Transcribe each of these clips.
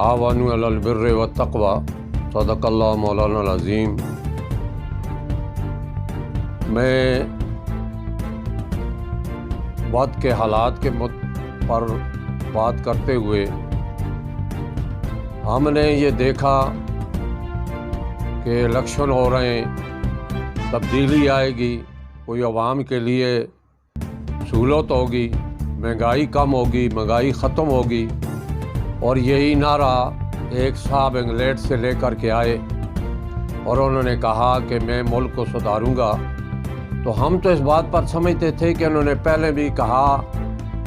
تعاونوا علی البر والتقوی، صدق اللہ مولانا العظیم۔ میں وقت کے حالات کے پر بات کرتے ہوئے ہم نے یہ دیکھا کہ الیکشن ہو رہے ہیں، تبدیلی آئے گی، کوئی عوام کے لیے سہولت ہوگی، مہنگائی کم ہوگی، مہنگائی ختم ہوگی، اور یہی نعرہ ایک صاحب انگلینڈ سے لے کر کے آئے اور انہوں نے کہا کہ میں ملک کو سدھاروں گا۔ تو ہم تو اس بات پر سمجھتے تھے کہ انہوں نے پہلے بھی کہا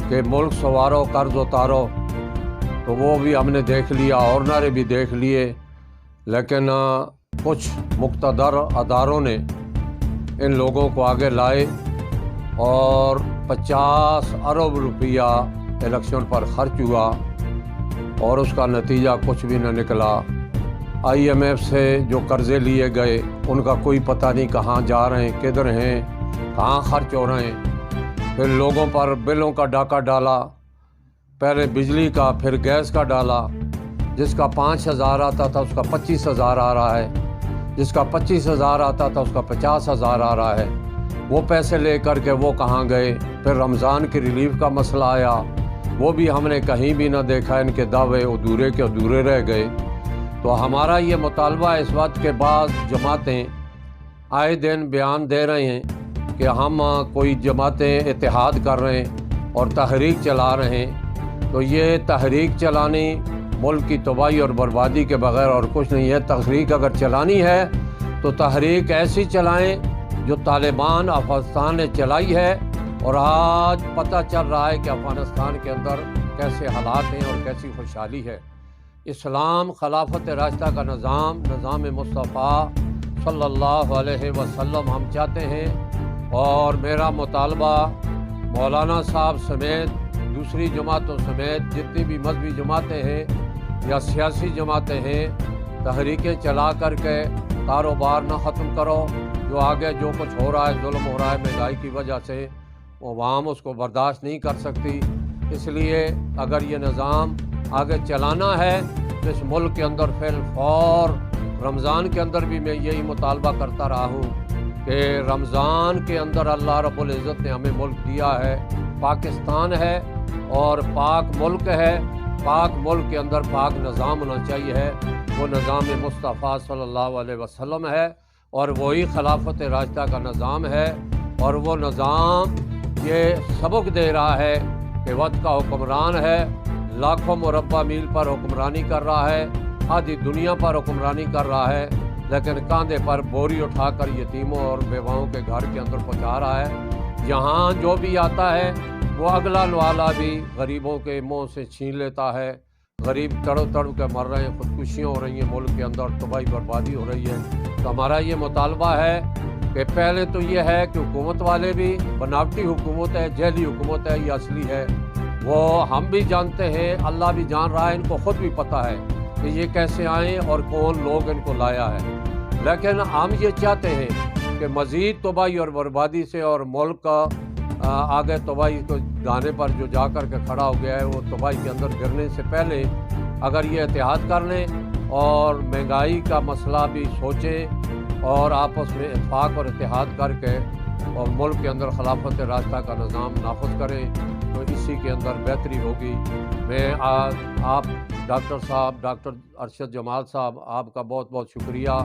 کہ ملک سنوارو، قرض اتارو، تو وہ بھی ہم نے دیکھ لیا اور نعرے بھی دیکھ لیے، لیکن کچھ مقتدر اداروں نے ان لوگوں کو آگے لائے اور 50 ارب روپیہ الیکشن پر خرچ ہوا اور اس کا نتیجہ کچھ بھی نہ نکلا۔ آئی ایم ایف سے جو قرضے لیے گئے ان کا کوئی پتہ نہیں کہاں جا رہے ہیں، کدھر ہیں، کہاں خرچ ہو رہے ہیں۔ پھر لوگوں پر بلوں کا ڈاکہ ڈالا، پہلے بجلی کا، پھر گیس کا ڈالا۔ جس کا 5,000 آتا تھا اس کا 25,000 آ رہا ہے، جس کا 25,000 آتا تھا اس کا 50,000 آ رہا ہے۔ وہ پیسے لے کر کے وہ کہاں گئے؟ پھر رمضان کی ریلیف کا مسئلہ آیا، وہ بھی ہم نے کہیں بھی نہ دیکھا، ان کے دعوے ادھورے کے ادھورے رہ گئے۔ تو ہمارا یہ مطالبہ اس وقت کے بعد جماعتیں آئے دن بیان دے رہے ہیں کہ ہم کوئی جماعتیں اتحاد کر رہے ہیں اور تحریک چلا رہے ہیں، تو یہ تحریک چلانی ملک کی تباہی اور بربادی کے بغیر اور کچھ نہیں ہے۔ تحریک اگر چلانی ہے تو تحریک ایسی چلائیں جو طالبان افغانستان نے چلائی ہے، اور آج پتہ چل رہا ہے کہ افغانستان کے اندر کیسے حالات ہیں اور کیسی خوشحالی ہے۔ اسلام خلافت راشدہ کا نظام مصطفیٰ صلی اللہ علیہ وسلم ہم چاہتے ہیں، اور میرا مطالبہ مولانا صاحب سمیت دوسری جماعتوں سمیت جتنی بھی مذہبی جماعتیں ہیں یا سیاسی جماعتیں ہیں، تحریکیں چلا کر کے کاروبار نہ ختم کرو۔ جو آگے جو کچھ ہو رہا ہے، ظلم ہو رہا ہے مہنگائی کی وجہ سے، عوام اس کو برداشت نہیں کر سکتی۔ اس لیے اگر یہ نظام آگے چلانا ہے تو اس ملک کے اندر فی الفور، رمضان کے اندر بھی میں یہی مطالبہ کرتا رہا ہوں کہ رمضان کے اندر اللہ رب العزت نے ہمیں ملک دیا ہے، پاکستان ہے اور پاک ملک ہے۔ پاک ملک کے اندر پاک نظام ہونا چاہیے ہے، وہ نظام مصطفیٰ صلی اللہ علیہ وسلم ہے، اور وہی خلافت راشدہ کا نظام ہے، اور وہ نظام یہ سبق دے رہا ہے کہ وقت کا حکمران ہے، لاکھوں مربع میل پر حکمرانی کر رہا ہے، آدھی دنیا پر حکمرانی کر رہا ہے، لیکن کاندھے پر بوری اٹھا کر یتیموں اور بیواؤں کے گھر کے اندر پہنچا رہا ہے۔ یہاں جو بھی آتا ہے وہ اگلا والا بھی غریبوں کے منہ سے چھین لیتا ہے۔ غریب تڑپ تڑپ کے مر رہے ہیں، خودکشیاں ہو رہی ہیں ملک کے اندر، تباہی بربادی ہو رہی ہے۔ تو ہمارا یہ مطالبہ ہے کہ پہلے تو یہ ہے کہ حکومت والے بھی بناوٹی حکومت ہے، جعلی حکومت ہے، یہ اصلی ہے وہ ہم بھی جانتے ہیں، اللہ بھی جان رہا ہے، ان کو خود بھی پتہ ہے کہ یہ کیسے آئیں اور کون لوگ ان کو لایا ہے۔ لیکن ہم یہ چاہتے ہیں کہ مزید تباہی اور بربادی سے، اور ملک کا آگے تباہی کو دانے پر جو جا کر کے کھڑا ہو گیا ہے، وہ تباہی کے اندر گرنے سے پہلے اگر یہ اتحاد کر لیں اور مہنگائی کا مسئلہ بھی سوچیں اور آپس میں اتفاق اور اتحاد کر کے اور ملک کے اندر خلافت راشدہ کا نظام نافذ کریں تو اسی کے اندر بہتری ہوگی۔ میں آپ ڈاکٹر صاحب، ڈاکٹر ارشد جمال صاحب، آپ کا بہت بہت شکریہ،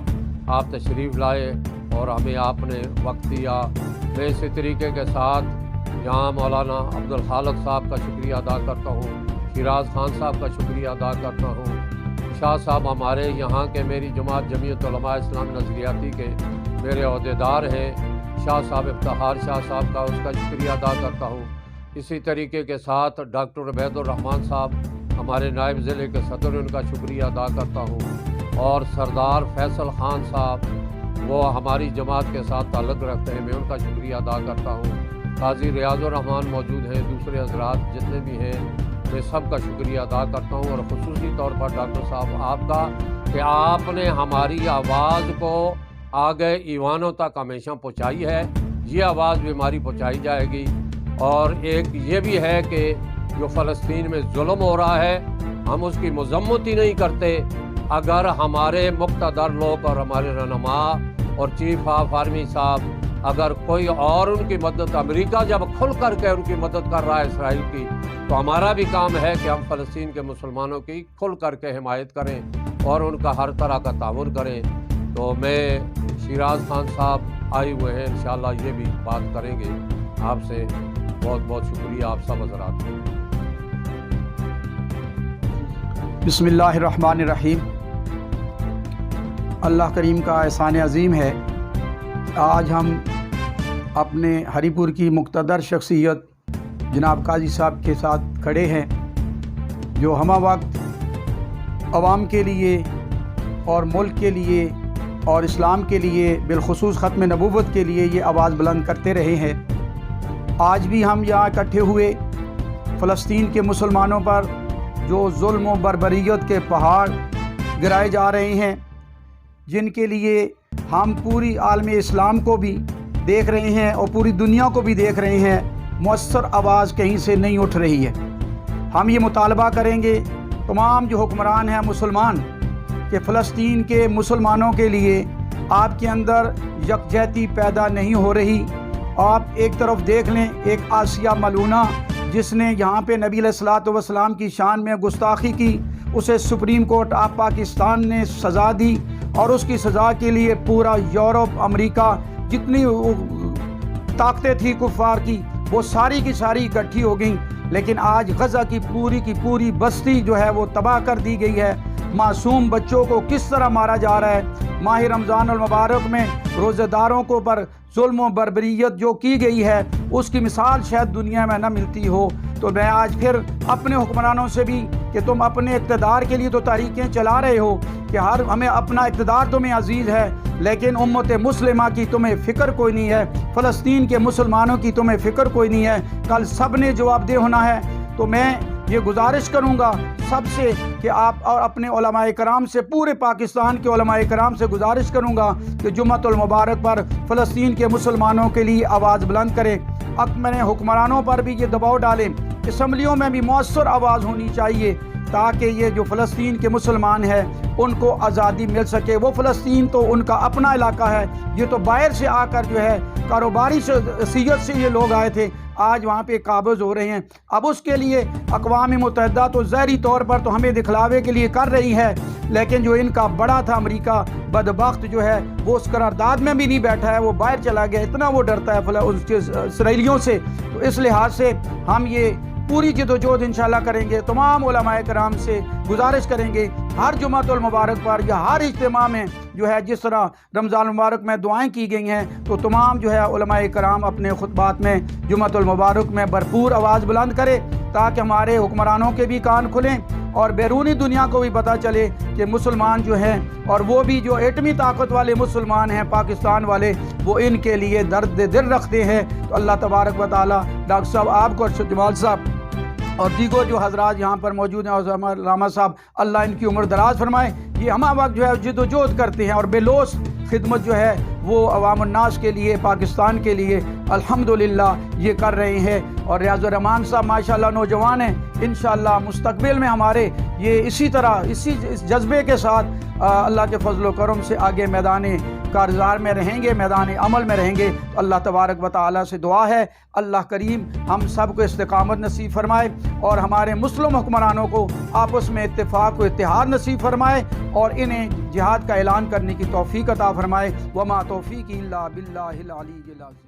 آپ تشریف لائے اور ہمیں آپ نے وقت دیا۔ میں اسی طریقے کے ساتھ یہاں مولانا عبدالخالق صاحب کا شکریہ ادا کرتا ہوں، شیراز خان صاحب کا شکریہ ادا کرتا ہوں۔ شاہ صاحب ہمارے یہاں کے، میری جماعت جمعیت علماء اسلام نظریاتی کے میرے عہدیدار ہیں، شاہ صاحب افتخار شاہ صاحب کا، اس کا شکریہ ادا کرتا ہوں۔ اسی طریقے کے ساتھ ڈاکٹر عبید الرحمن صاحب ہمارے نائب ضلع کے صدر، ان کا شکریہ ادا کرتا ہوں، اور سردار فیصل خان صاحب وہ ہماری جماعت کے ساتھ تعلق رکھتے ہیں، میں ان کا شکریہ ادا کرتا ہوں۔ قاضی ریاض الرحمن موجود ہیں، دوسرے حضرات جتنے بھی ہیں، میں سب کا شکریہ ادا کرتا ہوں، اور خصوصی طور پر ڈاکٹر صاحب آپ کا کہ آپ نے ہماری آواز کو آگے ایوانوں تک ہمیشہ پہنچائی ہے۔ یہ آواز بھی ہماری پہنچائی جائے گی۔ اور ایک یہ بھی ہے کہ جو فلسطین میں ظلم ہو رہا ہے، ہم اس کی مذمت ہی نہیں کرتے۔ اگر ہمارے مقتدر لوگ اور ہمارے رہنما اور چیف آف آرمی صاحب اگر کوئی اور ان کی مدد، امریکہ جب کھل کر کے ان کی مدد کر رہا ہے اسرائیل کی، تو ہمارا بھی کام ہے کہ ہم فلسطین کے مسلمانوں کی کھل کر کے حمایت کریں اور ان کا ہر طرح کا تعاون کریں۔ تو میں شیراز خان صاحب آئے ہوئے ہیں، انشاءاللہ یہ بھی بات کریں گے آپ سے۔ بہت بہت شکریہ آپ سب حضرات کو۔ بسم اللہ الرحمن الرحیم۔ اللہ کریم کا احسان عظیم ہے، آج ہم اپنے ہری پور کی مقتدر شخصیت جناب قاضی صاحب کے ساتھ کھڑے ہیں، جو ہمہ وقت عوام کے لیے اور ملک کے لیے اور اسلام کے لیے، بالخصوص ختم نبوت کے لیے یہ آواز بلند کرتے رہے ہیں۔ آج بھی ہم یہاں اکٹھے ہوئے فلسطین کے مسلمانوں پر جو ظلم و بربریت کے پہاڑ گرائے جا رہے ہیں، جن کے لیے ہم پوری عالم اسلام کو بھی دیکھ رہے ہیں اور پوری دنیا کو بھی دیکھ رہے ہیں، مؤثر آواز کہیں سے نہیں اٹھ رہی ہے۔ ہم یہ مطالبہ کریں گے تمام جو حکمران ہیں مسلمان کہ فلسطین کے مسلمانوں کے لیے آپ کے اندر یکجہتی پیدا نہیں ہو رہی۔ آپ ایک طرف دیکھ لیں، ایک آسیہ ملعونہ جس نے یہاں پہ نبی علیہ الصلوۃ والسلام کی شان میں گستاخی کی، اسے سپریم کورٹ آف پاکستان نے سزا دی، اور اس کی سزا کے لیے پورا یورپ، امریکہ، جتنی طاقتیں تھیں کفار کی، وہ ساری کی ساری اکٹھی ہو گئیں۔ لیکن آج غزہ کی پوری بستی جو ہے وہ تباہ کر دی گئی ہے۔ معصوم بچوں کو کس طرح مارا جا رہا ہے۔ ماہ رمضان المبارک میں روزہ داروں کو پر ظلم و بربریت جو کی گئی ہے، اس کی مثال شاید دنیا میں نہ ملتی ہو۔ تو میں آج پھر اپنے حکمرانوں سے بھی کہ تم اپنے اقتدار کے لیے تو تحریکیں چلا رہے ہو کہ ہمیں اپنا اقتدار تمہیں عزیز ہے، لیکن امت مسلمہ کی تمہیں فکر کوئی نہیں ہے، فلسطین کے مسلمانوں کی تمہیں فکر کوئی نہیں ہے۔ کل سب نے جواب دہ ہونا ہے۔ تو میں یہ گزارش کروں گا سب سے کہ آپ اور اپنے علماء کرام سے، پورے پاکستان کے علماء کرام سے گزارش کروں گا کہ جمعۃ المبارک پر فلسطین کے مسلمانوں کے لیے آواز بلند کریں۔ اپنے حکمرانوں پر بھی یہ دباؤ ڈالیں، اسمبلیوں میں بھی مؤثر آواز ہونی چاہیے تاکہ یہ جو فلسطین کے مسلمان ہیں ان کو آزادی مل سکے۔ وہ فلسطین تو ان کا اپنا علاقہ ہے، یہ تو باہر سے آ کر جو ہے کاروباری حیثیت سے یہ لوگ آئے تھے، آج وہاں پہ قابض ہو رہے ہیں۔ اب اس کے لیے اقوام متحدہ تو ظاہری طور پر تو ہمیں دکھلاوے کے لیے کر رہی ہے، لیکن جو ان کا بڑا تھا امریکہ، بدبخت جو ہے وہ اس قرارداد میں بھی نہیں بیٹھا ہے، وہ باہر چلا گیا، اتنا وہ ڈرتا ہے اسرائیلیوں سے۔ تو اس لحاظ سے ہم یہ پوری جدوجہد انشاءاللہ کریں گے۔ تمام علماء کرام سے گزارش کریں گے ہر جمعۃ المبارک پر یا ہر اجتماع میں جو ہے، جس طرح رمضان المبارک میں دعائیں کی گئی ہیں، تو تمام جو ہے علماء کرام اپنے خطبات میں جمعۃ المبارک میں بھرپور آواز بلند کرے تاکہ ہمارے حکمرانوں کے بھی کان کھلیں اور بیرونی دنیا کو بھی پتہ چلے کہ مسلمان جو ہیں، اور وہ بھی جو ایٹمی طاقت والے مسلمان ہیں پاکستان والے، وہ ان کے لیے درد دل رکھتے ہیں۔ تو اللہ تبارک و تعالیٰ ڈاکٹر صاحب آپ کو، ارشد جمال صاحب اور دیگر جو حضرات یہاں پر موجود ہیں، اور راما صاحب، اللہ ان کی عمر دراز فرمائے۔ یہ ہمہ وقت جو ہے جد و جہد کرتے ہیں اور بے لوث خدمت جو ہے وہ عوام الناس کے لیے، پاکستان کے لیے الحمدللہ یہ کر رہے ہیں۔ اور ریاض الرحمان صاحب ماشاءاللہ نوجوان ہیں، انشاءاللہ مستقبل میں ہمارے یہ اسی طرح اس جذبے کے ساتھ اللہ کے فضل و کرم سے آگے میدان کارزار میں رہیں گے، میدان عمل میں رہیں گے۔ تو اللہ تبارک و تعالیٰ سے دعا ہے اللہ کریم ہم سب کو استقامت نصیب فرمائے اور ہمارے مسلم حکمرانوں کو آپس میں اتفاق و اتحاد نصیب فرمائے اور انہیں جہاد کا اعلان کرنے کی توفیق عطا فرمائے۔ وما توفیقی الا باللہ العلی العظیم۔